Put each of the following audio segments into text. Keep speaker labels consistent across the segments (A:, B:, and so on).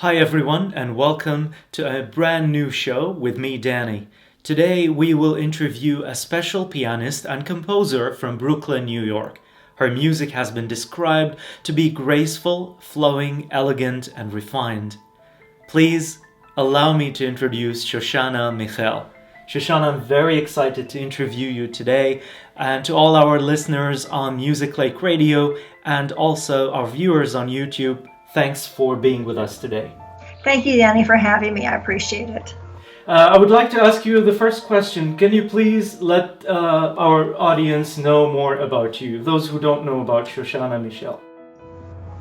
A: Hi everyone and welcome to a brand new show with me, Dani. Today we will interview a special pianist and composer from Brooklyn, New York. Her music has been described to be graceful, flowing, elegant and refined. Please allow me to introduce Shoshana Michel. Shoshana, I'm very excited to interview you today, and to all our listeners on Music Lake Radio and also our viewers on YouTube, thanks for being with us today.
B: Thank you, Dani, for having me. I appreciate it.
A: I would like to ask you the first question. Can you please let our audience know more about you, those who don't know about Shoshana Michel?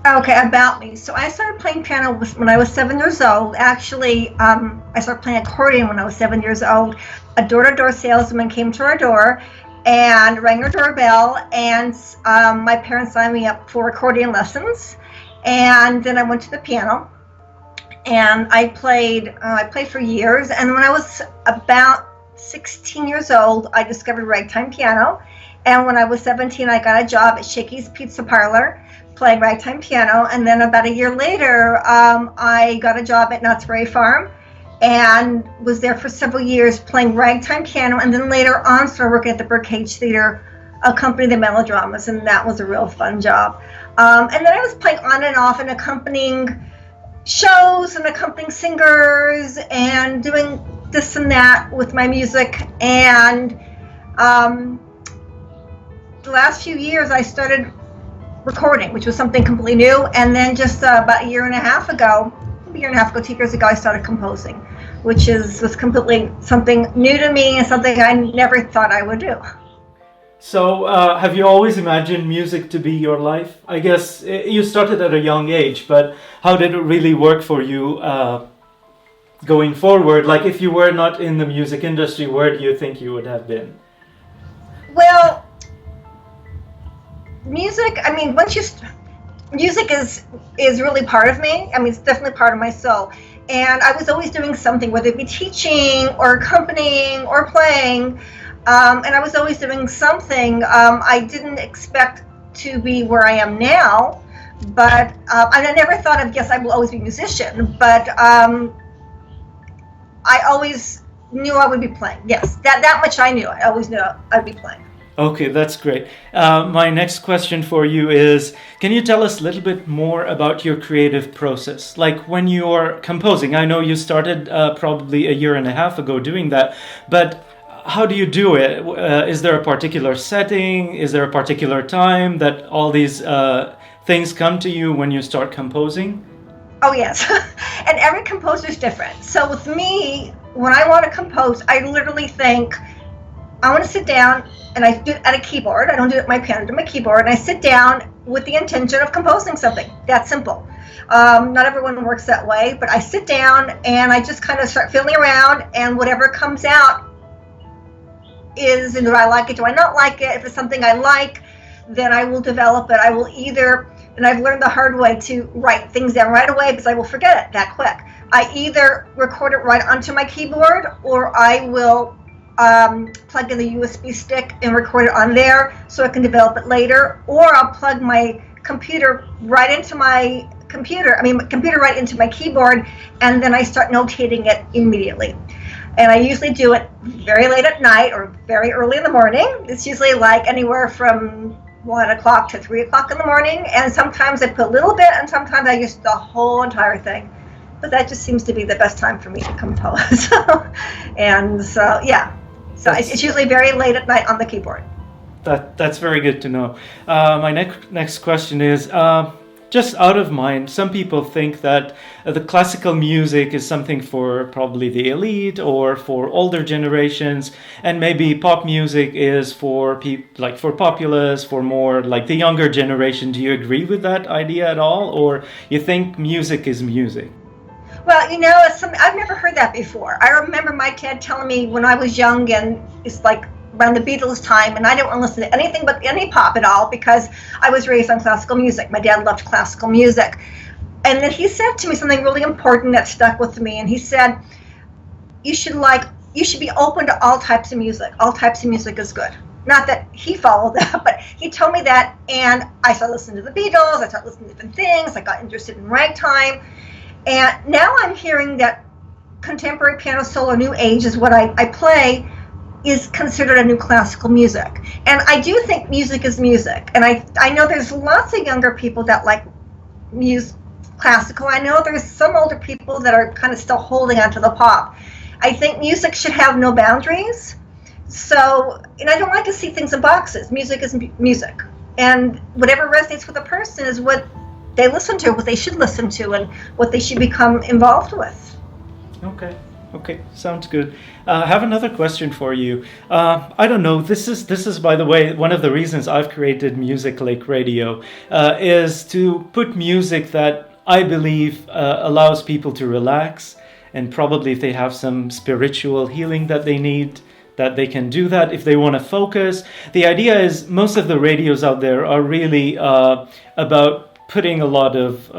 B: Okay, about me. So I started playing piano when I was 7 years old. Actually, I started playing accordion when I was 7 years old. A door-to-door salesman came to our door and rang our doorbell, and my parents signed me up for accordion lessons. And then I went to the piano, and I played for years. And when I was about 16 years old, I discovered ragtime piano. And when I was 17, I got a job at Shakey's Pizza Parlor, playing ragtime piano. And then about a year later, I got a job at Knott's Berry Farm and was there for several years playing ragtime piano. And then later on started working at the Birdcage Theater, accompanying the melodramas, and that was a real fun job. And then I was playing on and off and accompanying shows and accompanying singers and doing this and that with my music. And the last few years I started recording, which was something completely new. And then just about a year and a half ago, 2 years ago, I started composing, which was completely something new to me and something I never thought I would do.
A: So, have you always imagined music to be your life? I guess you started at a young age, but how did it really work for you going forward? Like, if you were not in the music industry, where do you think you would have been?
B: Well, music, I mean, music is really part of me. I mean, it's definitely part of my soul. And I was always doing something, whether it be teaching or accompanying or playing. And I was always doing something. I didn't expect to be where I am now, but I never thought of, yes, I will always be a musician, but I always knew I would be playing. Yes, that much I knew. I always knew I'd be playing.
A: Okay, that's great. My next question for you is, can you tell us a little bit more about your creative process? Like when you're composing, I know you started probably a year and a half ago doing that, but how do you do it? Is there a particular setting? Is there a particular time that all these things come to you when you start composing?
B: Oh, yes. And every composer is different. So with me, when I want to compose, I literally think, I want to sit down, and I do it at a keyboard. I don't do it at my piano, I do it at my keyboard, and I sit down with the intention of composing something. That's simple. Not everyone works that way, but I sit down and I just kind of start feeling around, and whatever comes out is, and do I like it, do I not like it? If it's something I like, then I will develop it. I will either, and I've learned the hard way, to write things down right away because I will forget it that quick. I either record it right onto my keyboard, or I will plug in the USB stick and record it on there so I can develop it later, or I'll plug my computer right into my computer right into my keyboard, and then I start notating it immediately. And I usually do it very late at night or very early in the morning. It's usually like anywhere from 1 o'clock to 3 o'clock in the morning. And sometimes I put a little bit, and sometimes I use the whole entire thing. But that just seems to be the best time for me to compose. And so, yeah. So it's usually very late at night on the keyboard.
A: That's very good to know. My next question is, just out of mind, some people think that the classical music is something for probably the elite or for older generations, and maybe pop music is for for populace, for more like the younger generation. Do you agree with that idea at all, or you think music is music?
B: Well, it's something I've never heard that before. I remember my dad telling me when I was young, and it's like around the Beatles time, and I didn't want to listen to anything but any pop at all because I was raised on classical music. My dad loved classical music. And then he said to me something really important that stuck with me, and he said, you should be open to all types of music. All types of music is good. Not that he followed that, but he told me that, and I started listening to the Beatles, I started listening to different things, I got interested in ragtime. And now I'm hearing that contemporary piano solo, new age is what I play, is considered a new classical music. And I do think music is music. And I know there's lots of younger people that like music classical. I know there's some older people that are kind of still holding on to the pop. I think music should have no boundaries. So, and I don't like to see things in boxes. Music is music. And whatever resonates with a person is what they listen to, what they should listen to, and what they should become involved with.
A: Okay, sounds good. I have another question for you. I don't know. This is, by the way, one of the reasons I've created Music Lake Radio, is to put music that I believe allows people to relax, and probably if they have some spiritual healing that they need, that they can do that. If they want to focus, the idea is most of the radios out there are really about putting a lot of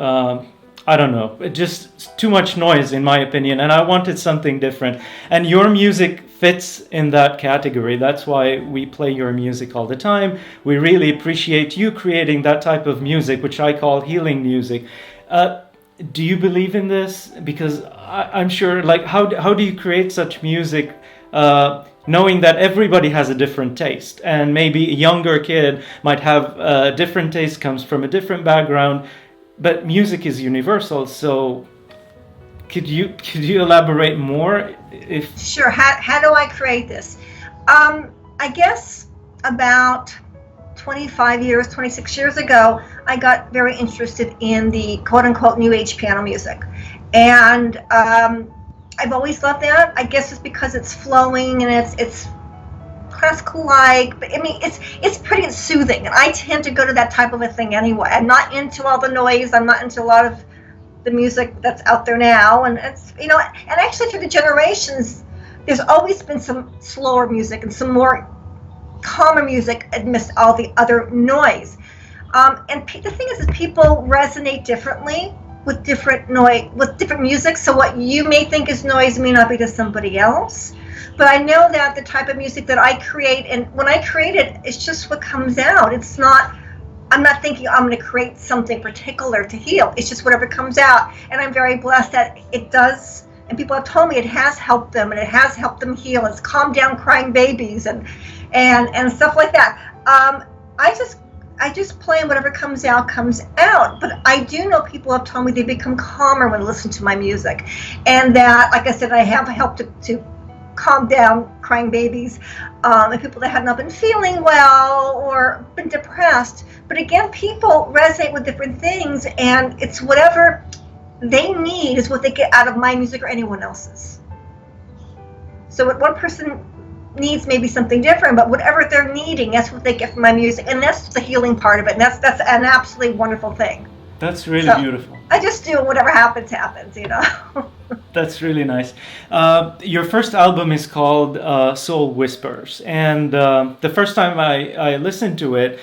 A: I don't know, just too much noise in my opinion, and I wanted something different. And your music fits in that category. That's why we play your music all the time. We really appreciate you creating that type of music, which I call healing music. Do you believe in this? Because I'm sure, like, how do you create such music, knowing that everybody has a different taste, and maybe a younger kid might have a different taste, comes from a different background, but music is universal. So could you elaborate more? If
B: Sure. How do I create this? I guess about 26 years ago, I got very interested in the quote-unquote new age piano music, and I've always loved that. I guess it's because it's flowing and it's classical-like, but I mean it's pretty soothing, and I tend to go to that type of a thing anyway. I'm not into all the noise. I'm not into a lot of the music that's out there now, and it's, you know, and actually through the generations, there's always been some slower music and some more calmer music amidst all the other noise. And the thing is people resonate differently with different noise, with different music. So what you may think is noise may not be to somebody else. But I know that the type of music that I create, and when I create it, it's just what comes out. It's not, I'm not thinking I'm going to create something particular to heal. It's just whatever comes out. And I'm very blessed that it does. And people have told me it has helped them, and it has helped them heal. It's calmed down crying babies and stuff like that. I just play, and whatever comes out, comes out. But I do know people have told me they become calmer when they listen to my music. And that, like I said, I have helped to calm down crying babies, and people that have not been feeling well or been depressed. But again, people resonate with different things, and it's whatever they need is what they get out of my music or anyone else's. So what one person needs may be something different, but whatever they're needing, that's what they get from my music, and that's the healing part of it, and that's an absolutely wonderful thing.
A: That's really beautiful.
B: I just do whatever happens, you know.
A: That's really nice. Your first album is called Soul Whispers, and the first time I listened to it,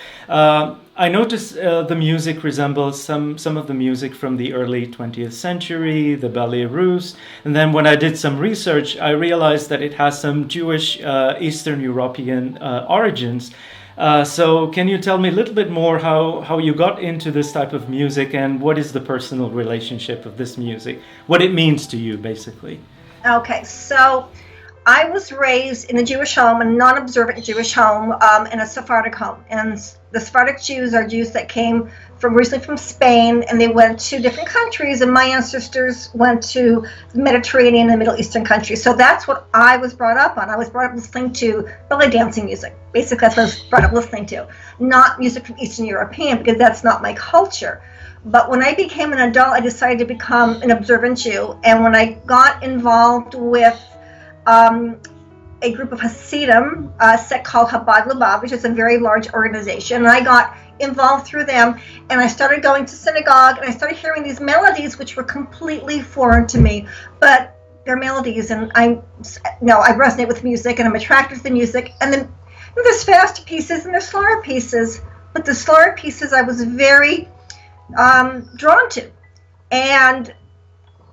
A: I noticed the music resembles some of the music from the early 20th century, the ballet russe. And then when I did some research, I realized that it has some Jewish Eastern European origins. So can you tell me a little bit more how you got into this type of music, and what is the personal relationship of this music? What it means to you, basically.
B: Okay, so I was raised in a Jewish home, a non-observant Jewish home, in a Sephardic home. And the Sephardic Jews are Jews that came originally from Spain, and they went to different countries, and my ancestors went to the Mediterranean and Middle Eastern countries. So that's what I was brought up on. I was brought up listening to ballet dancing music. Basically, that's what I was brought up listening to. Not music from Eastern European, because that's not my culture. But when I became an adult, I decided to become an observant Jew. And when I got involved with a group of Hasidim, a sect called Chabad Lubavitch, which is a very large organization, and I got involved through them, and I started going to synagogue, and I started hearing these melodies which were completely foreign to me, but they're melodies, and I resonate with music, and I'm attracted to the music. And then there's fast pieces and there's slower pieces, but the slower pieces I was very drawn to. And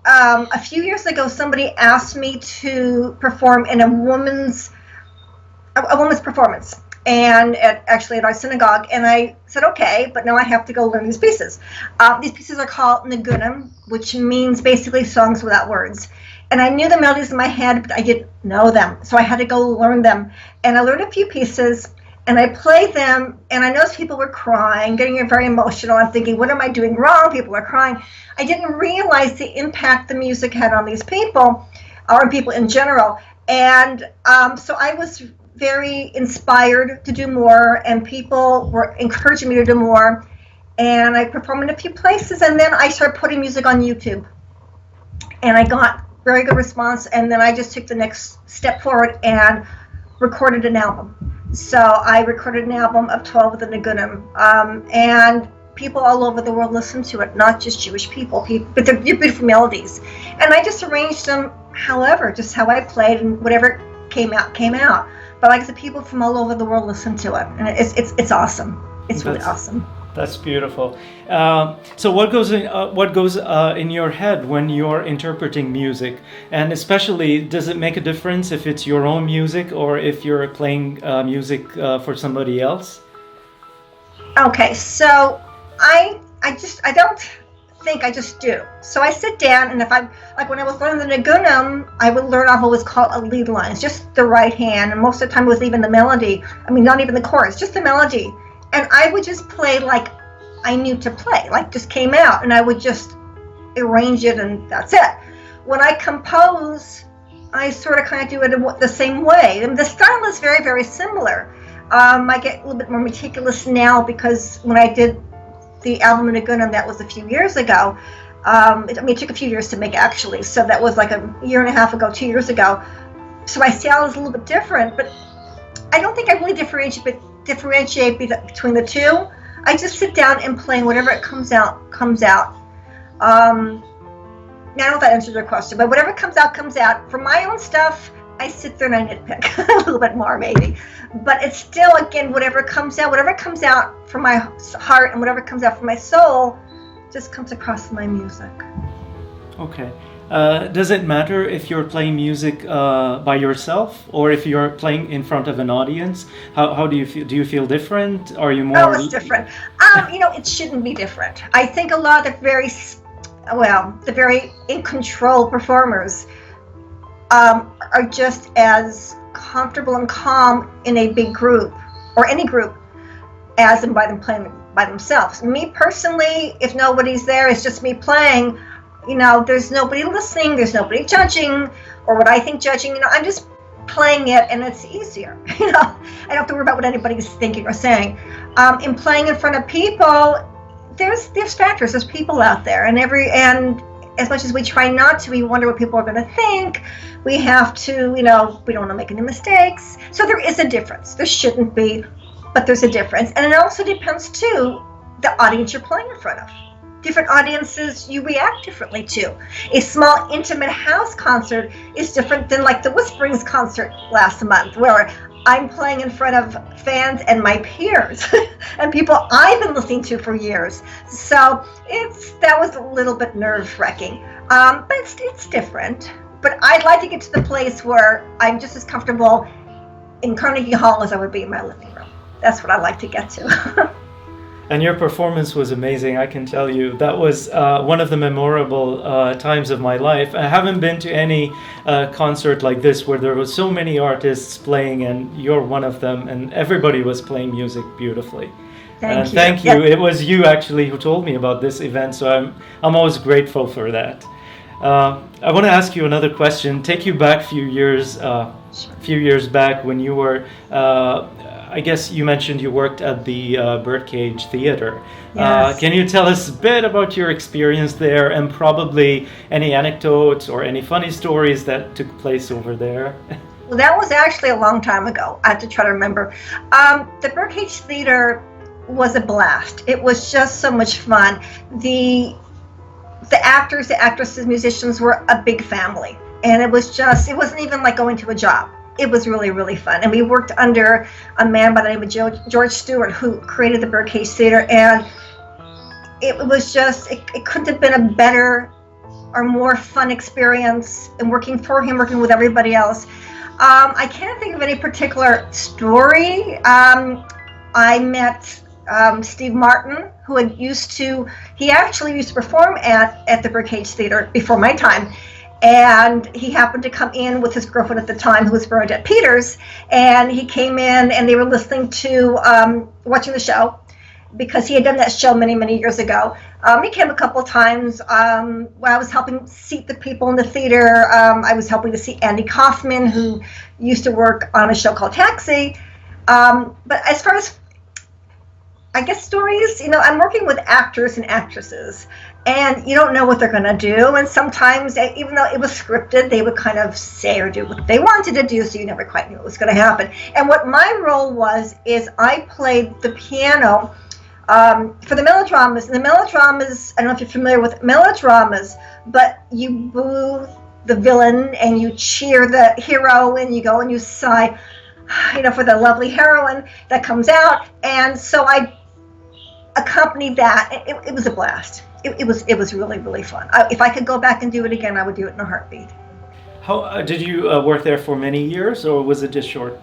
B: a few years ago, somebody asked me to perform in a woman's performance, and actually at our synagogue. And I said, okay, but now I have to go learn these pieces. These pieces are called nigunim, which means basically songs without words. And I knew the melodies in my head, but I didn't know them. So I had to go learn them. And I learned a few pieces, and I played them, and I noticed people were crying, getting very emotional. I'm thinking, what am I doing wrong? People are crying. I didn't realize the impact the music had on these people, or people in general. And so I was very inspired to do more, and people were encouraging me to do more. And I performed in a few places, and then I started putting music on YouTube. And I got very good response, and then I just took the next step forward and recorded an album. So I recorded an album of 12 of the nigunim, and people all over the world listened to it, not just Jewish people, but they're beautiful melodies. And I just arranged them however, just how I played, and whatever came out, came out. But like I said, people from all over the world listen to it, and it's awesome. It's really awesome.
A: That's beautiful. So what goes in your head when you're interpreting music, and especially, does it make a difference if it's your own music or if you're playing music for somebody else?
B: Okay, so I don't think, I just do. So I sit down, and if I'm like, when I was learning the nigunim, I would learn off what was called a lead line. It's just the right hand, and most of the time it was even the melody. I mean, not even the chorus, just the melody. And I would just play like I knew to play, like just came out, and I would just arrange it, and that's it. When I compose, I sort of kind of do it in the same way. And the style is very, very similar. I get a little bit more meticulous now, because when I did the album Nigunim, that was a few years ago. It took a few years to make, actually. So that was like a year and a half ago, 2 years ago. So my style is a little bit different, but I don't think I really differentiate between the two. I just sit down and play, whatever it comes out, comes out. Now, I don't know if that answers your question, but whatever comes out, comes out. For my own stuff, I sit there and I nitpick a little bit more, maybe. But it's still, again, whatever comes out from my heart, and whatever comes out from my soul just comes across my music.
A: Okay. Does it matter if you're playing music by yourself or if you're playing in front of an audience? How do you feel? Do you feel different? Are you more?
B: Oh, it's different. It shouldn't be different. I think a lot of the very in control performers are just as comfortable and calm in a big group or any group as in by them playing by themselves. Me personally, if nobody's there, it's just me playing. There's nobody listening, there's nobody judging, or what I think judging. I'm just playing it, and it's easier. I don't have to worry about what anybody's thinking or saying. In playing in front of people, there's factors. There's people out there, and as much as we try not to, we wonder what people are going to think. We have to, we don't want to make any mistakes. So there is a difference. There shouldn't be, but there's a difference, and it also depends too the audience you're playing in front of. Different audiences you react differently to. A small, intimate house concert is different than like the Whisperings concert last month, where I'm playing in front of fans and my peers and people I've been listening to for years. So that was a little bit nerve-wracking, but it's different. But I'd like to get to the place where I'm just as comfortable in Carnegie Hall as I would be in my living room. That's what I'd like to get to.
A: And your performance was amazing, I can tell you. That was one of the memorable times of my life. I haven't been to any concert like this where there was so many artists playing, and you're one of them, and everybody was playing music beautifully. Thank you. It was you actually who told me about this event, so I'm always grateful for that. I want to ask you another question. Take you back a few years back when you were. I guess you mentioned you worked at the Birdcage Theater.
B: Yes.
A: Can you tell us a bit about your experience there, and probably any anecdotes or any funny stories that took place over there?
B: Well, that was actually a long time ago. I have to try to remember. The Birdcage Theater was a blast. It was just so much fun. The actors, the actresses, musicians were a big family. And it wasn't even like going to a job. It was really, really fun. And we worked under a man by the name of George Stewart, who created the Birdcage Theater. And it was just, it couldn't have been a better or more fun experience. And working for him, working with everybody else. I can't think of any particular story. I met Steve Martin, who he actually used to perform at the Birdcage Theater before my time. And he happened to come in with his girlfriend at the time, who was Bernadette Peters. And he came in and they were listening to, watching the show, because he had done that show many, many years ago. He came a couple of times when I was helping seat the people in the theater. I was helping to seat Andy Kaufman, who used to work on a show called Taxi. But as far as, I guess, stories, I'm working with actors and actresses, and you don't know what they're going to do. And sometimes, even though it was scripted, they would kind of say or do what they wanted to do, so you never quite knew what was going to happen. And what my role is I played the piano for the melodramas. And the melodramas, I don't know if you're familiar with melodramas, but you boo the villain and you cheer the hero and you go and you sigh, for the lovely heroine that comes out. And so I accompanied that. It was a blast. It was really, really fun. If I could go back and do it again, I would do it in a heartbeat.
A: How did you work there for many years, or was it just short?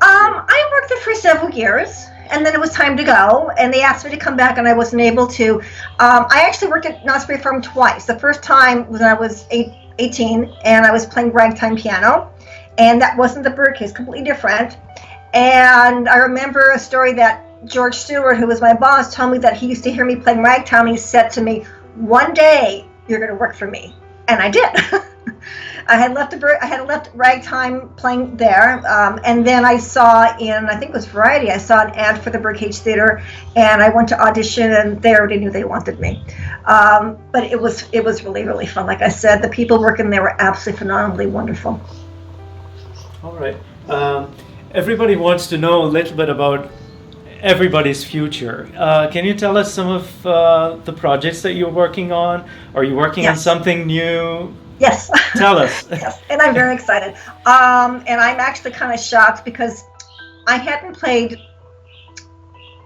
B: I worked there for several years, and then it was time to go, and they asked me to come back, and I wasn't able to. I actually worked at Knott's Berry Farm twice. The first time was when I was 18, and I was playing ragtime piano, and that wasn't the Birdcage, completely different. And I remember a story that George Stewart, who was my boss, told me that he used to hear me playing ragtime. He said to me, "One day you're going to work for me," and I did. I had left ragtime playing there, and then I saw I think it was Variety, I saw an ad for the Birdcage Theater, and I went to audition, and they already knew they wanted me. But it was really, really fun. Like I said, the people working there were absolutely phenomenally wonderful.
A: All right. Everybody wants to know a little bit about everybody's future. Can you tell us some of the projects that you're working on? Are you working on something new?
B: Yes.
A: Tell us.
B: Yes, and I'm very excited. And I'm actually kind of shocked because I hadn't played.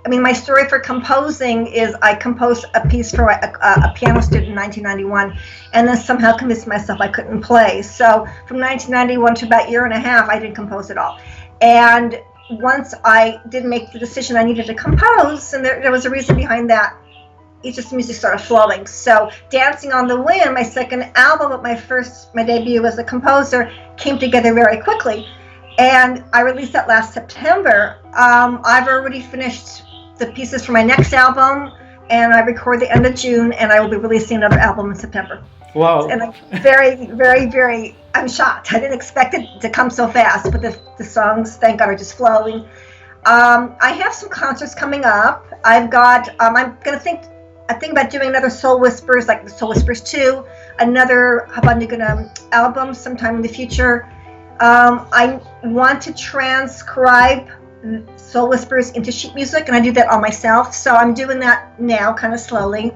B: My story for composing is I composed a piece for a piano student in 1991, and then somehow convinced myself I couldn't play. So from 1991 to about a year and a half, I didn't compose at all. And once I did make the decision I needed to compose, and there was a reason behind that, the music started flowing. So Dancing on the Wind, my second album, but my debut as a composer, came together very quickly. And I released that last September. I've already finished the pieces for my next album, and I record the end of June, and I will be releasing another album in September.
A: Wow.
B: And I'm very, very, very, I'm shocked. I didn't expect it to come so fast, but the songs, thank God, are just flowing. I have some concerts coming up. I've got, I'm going to think about doing another Soul Whispers, like the Soul Whispers 2, another Habandiguna album sometime in the future. I want to transcribe Soul Whispers into sheet music, and I do that all myself. So I'm doing that now, kind of slowly.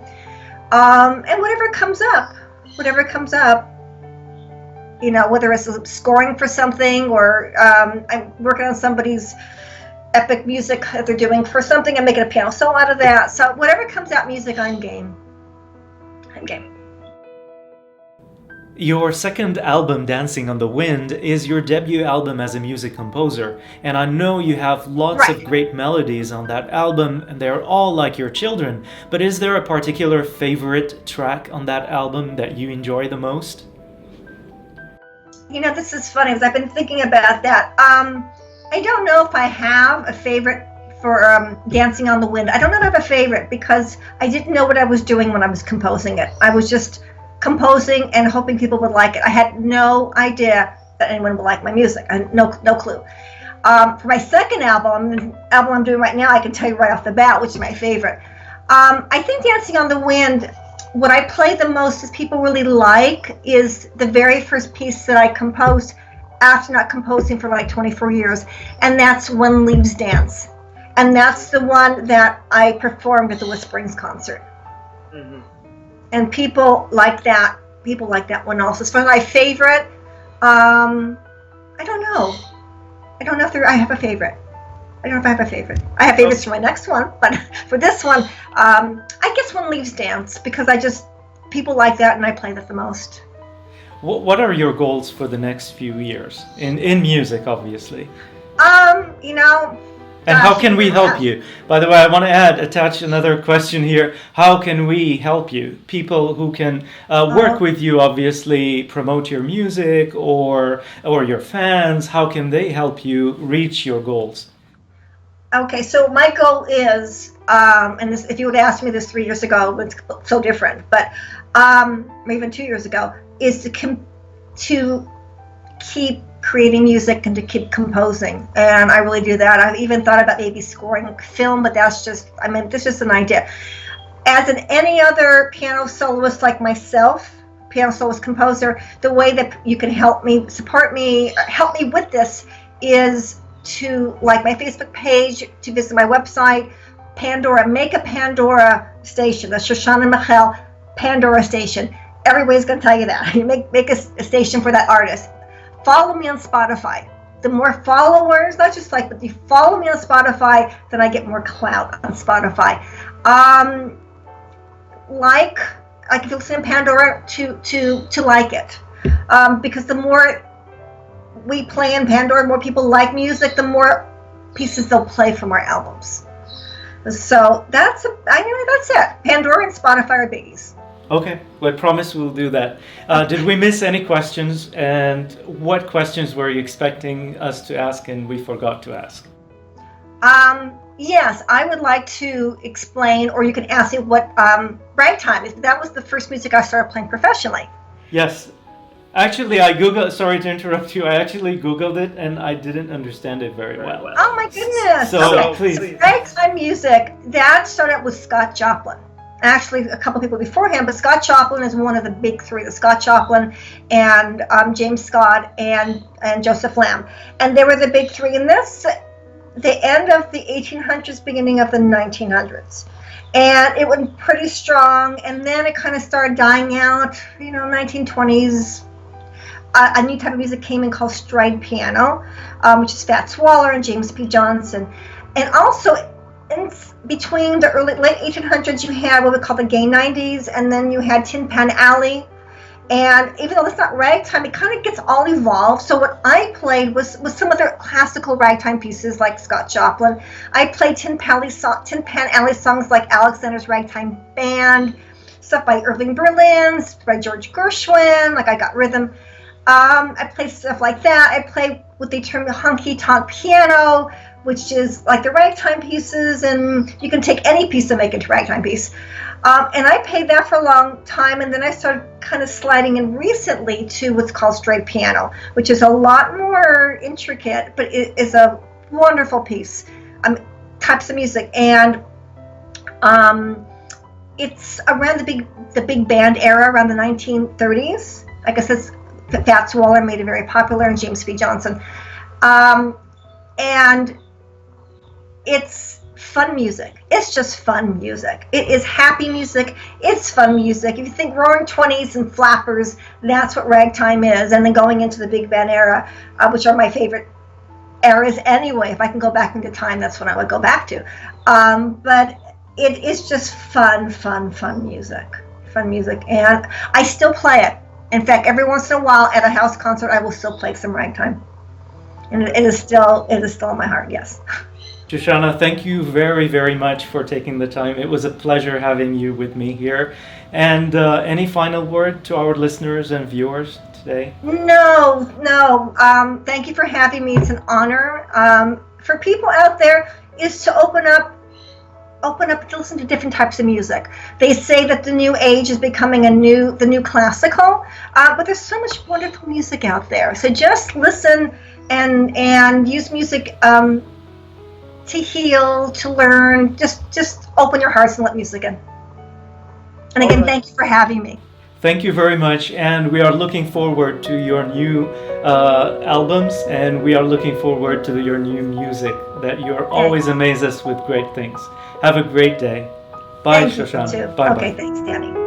B: And whatever comes up, whether it's scoring for something or I'm working on somebody's epic music that they're doing for something and making a piano solo out of that. So whatever comes out music, I'm game.
A: Your second album, Dancing on the Wind, is your debut album as a music composer, and I know you have lots of great melodies on that album, and they're all like your children, but is there a particular favorite track on that album that you enjoy the most?
B: This is funny, because I've been thinking about that. I don't know if I have a favorite for Dancing on the Wind. I don't know if I have a favorite, because I didn't know what I was doing when I was composing it. I was just composing and hoping people would like it. I had no idea that anyone would like my music. I had no clue. For my second album, the album I'm doing right now, I can tell you right off the bat which is my favorite. I think Dancing on the Wind, what I play the most is people really like is the very first piece that I composed after not composing for like 24 years, and that's When Leaves Dance. And that's the one that I performed at the Whisperings concert. Mm-hmm. And people like that one also. As far as my favorite, I don't know. I don't know if I have a favorite. I don't know if I have a favorite. I have favorites for my next one, but for this one, I guess When Leaves Dance, because people like that and I play that the most.
A: What are your goals for the next few years in music, obviously?
B: You know,
A: And how
B: gosh,
A: can we help you? By the way, I want to attach another question here. How can we help you? People who can work with you, obviously, promote your music or your fans. How can they help you reach your goals?
B: Okay, so my goal is, and this, if you would ask me this 3 years ago, it's so different, but or even 2 years ago, is to keep creating music and to keep composing, and I really do that. I've even thought about maybe scoring film, but that's just, I mean, this is just an idea. As in any other piano soloist like myself, piano soloist composer, the way that you can help me, support me, help me with this is to like my Facebook page, to visit my website, Pandora, make a Pandora station, the Shoshana Michel Pandora station. Everybody's going to tell you that. You make a station for that artist. Follow me on Spotify. The more followers, not just like, but you follow me on Spotify, then I get more clout on Spotify. Like if you listen to Pandora, to like it, because the more we play in Pandora, more people like music, the more pieces they'll play from our albums. So that's it. Pandora and Spotify are biggies.
A: Okay, well, I promise we'll do that. Did we miss any questions? And what questions were you expecting us to ask and we forgot to ask?
B: Yes, I would like to explain, or you can ask me what ragtime is. That was the first music I started playing professionally.
A: Yes. Actually, I Googled, sorry to interrupt you, I actually Googled it and I didn't understand it very well.
B: Oh my goodness.
A: So,
B: okay.
A: please.
B: Ragtime music, that started out with Scott Joplin. Actually, a couple people before him, but Scott Joplin is one of the big three. The Scott Joplin and James Scott and Joseph Lamb. And they were the big three in this, the end of the 1800s, beginning of the 1900s. And it went pretty strong, and then it kind of started dying out, 1920s. A new type of music came in called stride piano, which is Fats Waller and James P. Johnson. And also, in between the late 1800s, you had what we call the gay 90s, and then you had Tin Pan Alley. And even though it's not ragtime, it kind of gets all evolved. So what I played was some of their classical ragtime pieces like Scott Joplin. I played Tin Pan Alley songs like Alexander's Ragtime Band, stuff by Irving Berlin, by George Gershwin, like I Got Rhythm. I played stuff like that. I played what they term the honky-tonk piano, which is like the ragtime pieces, and you can take any piece and make it a ragtime piece. And I played that for a long time, and then I started kind of sliding in recently to what's called straight piano, which is a lot more intricate, but it is a wonderful piece, types of music. And it's around the big band era, around the 1930s. Like I said, Fats Waller made it very popular, and James P. Johnson. And it's fun music. It's just fun music. It is happy music. It's fun music. If you think Roaring Twenties and Flappers, that's what ragtime is. And then going into the big band era, which are my favorite eras anyway. If I can go back into time, that's when I would go back to. But it is just fun music. Fun music. And I still play it. In fact, every once in a while at a house concert, I will still play some ragtime. And it is still in my heart, yes.
A: Shoshana, thank you very, very much for taking the time. It was a pleasure having you with me here. And any final word to our listeners and viewers today?
B: No. Thank you for having me. It's an honor. For people out there, is to open up to listen to different types of music. They say that the new age is becoming the new classical, but there's so much wonderful music out there. So just listen and use music to heal, to learn. Just open your hearts and let music in. And again, Thank you for having me.
A: Thank you very much, and we are looking forward to your new albums, and we are looking forward to your new music, that you're always amaze us with great things. Have a great day. Bye,
B: Thank
A: Shoshana.
B: You too.
A: Bye.
B: Okay, thanks, Dani.